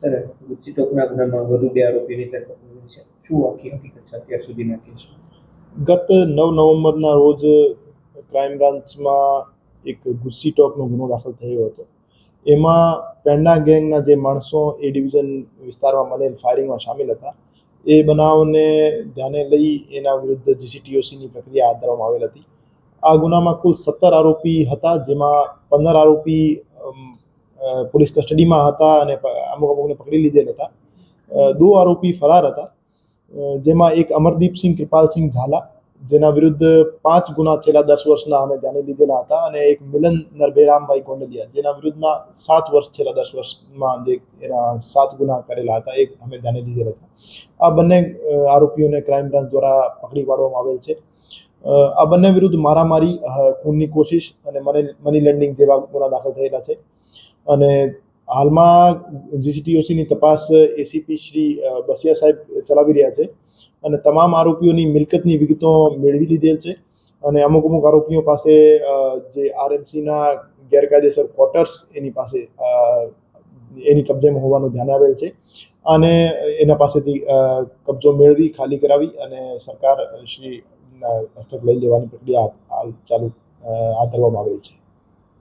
Sir, ગુજસી ટોકના ગુનામાં વધુ 2 આરોપીની ધરપકડ કરી છે. શું આખી હકીકત છે અત્યાર સુધીના કેસમાં? ગત 9 નવેમ્બરના રોજ ક્રાઇમ બ્રાન્ચમાં એક ગુજસી ટોકનો ગુનો દાખલ થયો હતો. એમાં પેંડા ગેંગના જે માણસો એ ડિવિઝન વિસ્તારમાં બનેલ ફાયરિંગમાં સામેલ હતા, એ બનાવને ધ્યાને લઈ એના વિરુદ્ધ જીસીટીઓસીની પ્રક્રિયા હાથ ધરવામાં આવેલ હતી. આ ગુનામાં કુલ 17 આરોપી હતા, જેમાં 15 આરોપી પોલીસ કસ્ટડીમાં હતા અને અમુકને પકડી લીધેલ હતા. 2 આરોપી ફરાર હતા, જેમાં એક અમરદીપસિંહ કૃપાલસિંહ ઝાલા, જેના વિરુદ્ધ 5 ગુના છેલ્લા 10 વર્ષના અમે ધ્યાને લીધેલા હતા, અને એક મિલન નરભેરામભાઈ ગોંડલિયા, જેના વિરુદ્ધમાં 7 વર્ષ છેલ્લા 10 વર્ષમાં જે એના 7 ગુના કરેલા હતા, એ અમે ધ્યાને લીધેલા હતા. આ બંને આરોપીઓને ક્રાઇમ બ્રાન્ચ દ્વારા પકડી પાડવામાં આવેલ છે. આ બંને વિરુદ્ધ મારામારી, ખૂનની કોશિશ અને મની લોન્ડરિંગ જેવા ગુના દાખલ થયેલા છે. અને હાલમાં જીસીટીઓસીની તપાસ એસીપી શ્રી બસિયા સાહેબ ચલાવી રહ્યા છે, અને તમામ આરોપીઓની મિલકતની વિગતો મેળવી લીધેલ છે. અને અમુક આરોપીઓ પાસે જે આરએમસીના ગેરકાયદેસર ક્વાર્ટર્સ એની પાસે એની કબજેમાં હોવાનું ધ્યાન આવેલ છે. અને એના પાસેથી કબજો મેળવી ખાલી કરાવી અને સરકાર શ્રી હસ્તક લઈ લેવાની પ્રક્રિયા હાથ ધરવામાં આવેલ છે.